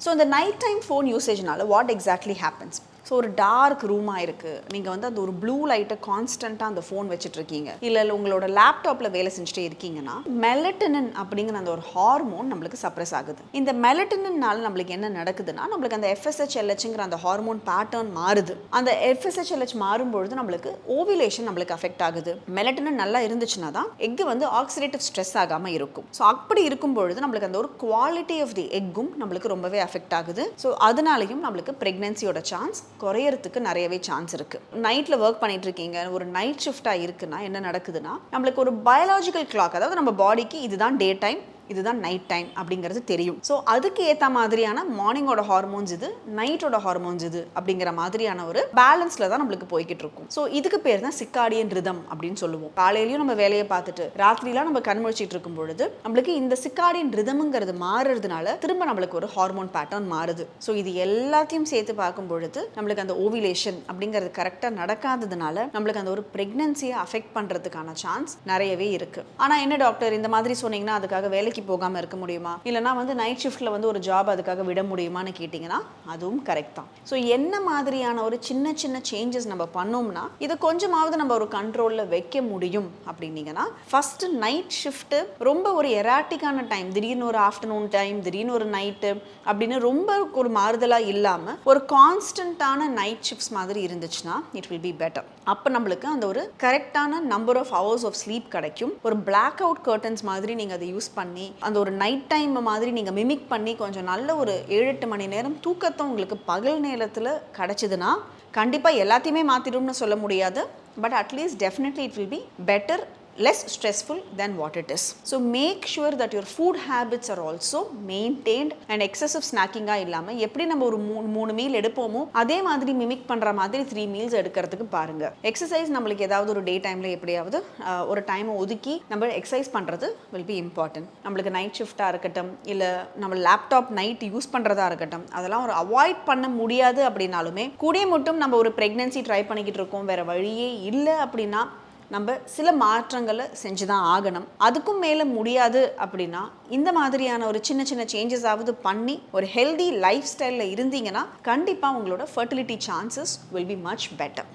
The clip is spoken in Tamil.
ஸோ இந்த நைட் டைம் ஃபோன் யூசேஜ்னால வாட் எக்ஸாக்ட்லி ஹேப்பன்ஸ்? ஸோ ஒரு டார்க் ரூமாக இருக்குது, நீங்கள் வந்து அந்த ஒரு ப்ளூ லைட்டை கான்ஸ்டண்ட்டாக அந்த ஃபோன் வச்சுட்ருக்கீங்க, இல்லை உங்களோட லேப்டாப்பில் வேலை செஞ்சுட்டே இருக்கீங்கன்னா மெலட்டனின் அப்படிங்கிற அந்த ஒரு ஹார்மோன் நம்மளுக்கு சப்ரஸ் ஆகுது. இந்த மெலட்டனின்னால நம்மளுக்கு என்ன நடக்குதுன்னா, நம்மளுக்கு அந்த FSH-LHங்கிற அந்த ஹார்மோன் பேட்டர்ன் மாறுது. அந்த FSH-LH மாறும்பொழுது நம்மளுக்கு ஓவிலேஷன் நம்மளுக்கு அஃபெக்ட் ஆகுது. மெலட்டனின் நல்லா இருந்துச்சுன்னா தான் எக்கு வந்து ஆக்சிடேட்டிவ் ஸ்ட்ரெஸ் ஆகாமல் இருக்கும். ஸோ அப்படி இருக்கும் பொழுது நம்மளுக்கு அந்த ஒரு குவாலிட்டி ஆஃப் தி எக்கும் நம்மளுக்கு ரொம்பவே அஃபெக்ட் ஆகுது. ஸோ அதனாலையும் நம்மளுக்கு ப்ரெக்னன்சியோட சான்ஸ் குறையறதுக்கு நிறையவே சான்ஸ் இருக்கு. நைட்ல ஒர்க் பண்ணிட்டு இருக்கீங்க, ஒரு நைட் ஷிஃப்டா இருக்குன்னா என்ன நடக்குதுன்னா, நம்மளுக்கு ஒரு பயாலஜிக்கல் கிளாக், அதாவது நம்ம பாடிக்கு இதுதான் டே டைம், இதுதான் நைட் டைம் அப்படிங்கிறது தெரியும். ஸோ அதுக்கு ஏற்ற மாதிரியான மார்னிங்கோட ஹார்மோன்ஸ் இது, நைட்டோட ஹார்மோன்ஸ் இது அப்படிங்கிற மாதிரியான ஒரு பேலன்ஸில் தான் நம்மளுக்கு போய்கிட்டு இருக்கும். ஸோ இதுக்கு பேர் தான் சிக்காடியன் ரிதம் அப்படின்னு சொல்லுவோம். காலையிலையும் நம்ம வேலையை பார்த்துட்டு ராத்திரிலாம் நம்ம கண்முழிச்சிட்டு இருக்கும் பொழுது நம்மளுக்கு இந்த சிக்காடியன் ரிதம்ங்கிறது மாறுறதுனால திரும்ப நம்மளுக்கு ஒரு ஹார்மோன் பேட்டர்ன் மாறுது. ஸோ இது எல்லாத்தையும் சேர்த்து பார்க்கும் பொழுது நம்மளுக்கு அந்த ஓவிலேஷன் அப்படிங்கிறது கரெக்டாக நடக்காததுனால நம்மளுக்கு அந்த ஒரு ப்ரெக்னன்சியை அஃபெக்ட் பண்ணுறதுக்கான சான்ஸ் நிறையவே இருக்கு. ஆனால் என்ன டாக்டர் இந்த மாதிரி சொன்னீங்கன்னா அதுக்காக வேலைக்கு போகாம இருக்க முடியுமா, இல்லனா வந்து நைட் ஷிஃப்ட்ல வந்து ஒரு ஜாப் அதுக்காக விட முடியுமான்னு கேட்டிங்கன்னா அதுவும் கரெக்ட் தான். ஸோ என்ன மாதிரியான ஒரு சின்ன சின்ன சேஞ்சஸ் நம்ம பண்ணோம்னா இதை கொஞ்சமாவது நம்ம ஒரு கண்ட்ரோலில் வைக்க முடியும் அப்படின்னீங்கன்னா, ஃபர்ஸ்ட் நைட் ஷிஃப்ட் ரொம்ப ஒரு எராட்டிக்கான டைம், திடீர்னு ஒரு ஆஃப்டர்நூன் டைம், திடீர்னு ஒரு நைட்டு அப்படின்னு ரொம்ப ஒரு மாறுதலாக இல்லாமல் ஒரு கான்ஸ்டன்டான நைட் ஷிஃப்ட்ஸ் மாதிரி இருந்துச்சுன்னா இட் வில் பி பெட்டர். அப்போ நம்மளுக்கு அந்த ஒரு கரெக்டான number of hours of sleep கிடைக்கும். ஒரு பிளாக் அவுட் கர்டன்ஸ் மாதிரி நீங்கள் அதை யூஸ் பண்ணி அந்த ஒரு நைட் டைம் மாதிரி நீங்கள் மிமிக் பண்ணி கொஞ்சம் நல்ல ஒரு 7-8 மணி நேரம் தூக்கத்தை உங்களுக்கு பகல் நேரத்தில் கிடைச்சதுன்னா கண்டிப்பாக எல்லாத்தையுமே மாற்றிடும்னு சொல்ல முடியாது, but at least definitely it will be better, less stressful than what it is. So make sure that your food habits are also maintained and excessive snacking இல்லாமல் எப்படி நம்ம ஒரு 3 மீல் எடுப்போமோ அதே மாதிரி மிமிக் பண்ணுற மாதிரி 3 மீல்ஸ் எடுக்கிறதுக்கு பாருங்க. எக்ஸசைஸ் நம்மளுக்கு ஏதாவது ஒரு டே டைமில் எப்படியாவது ஒரு டைமை ஒதுக்கி நம்ம எக்ஸசைஸ் பண்ணுறது will be important. நம்மளுக்கு நைட் ஷிஃப்டாக இருக்கட்டும், இல்லை நம்ம லேப்டாப் நைட் யூஸ் பண்ணுறதா இருக்கட்டும், அதெல்லாம் ஒரு அவாய்ட் பண்ண முடியாது அப்படின்னாலுமே கூடிய மட்டும் நம்ம ஒரு ப்ரெக்னன்சி ட்ரை பண்ணிக்கிட்டு இருக்கோம், வேறு வழியே இல்லை அப்படின்னா நம்ம சில மாற்றங்களை செஞ்சு தான் ஆகணும். அதுக்கும் மேலே முடியாது அப்படின்னா இந்த மாதிரியான ஒரு சின்ன சின்ன சேஞ்சஸ் ஆவது பண்ணி ஒரு ஹெல்தி லைஃப் ஸ்டைலில் இருந்தீங்கன்னா கண்டிப்பாக உங்களோட fertility chances will be much better.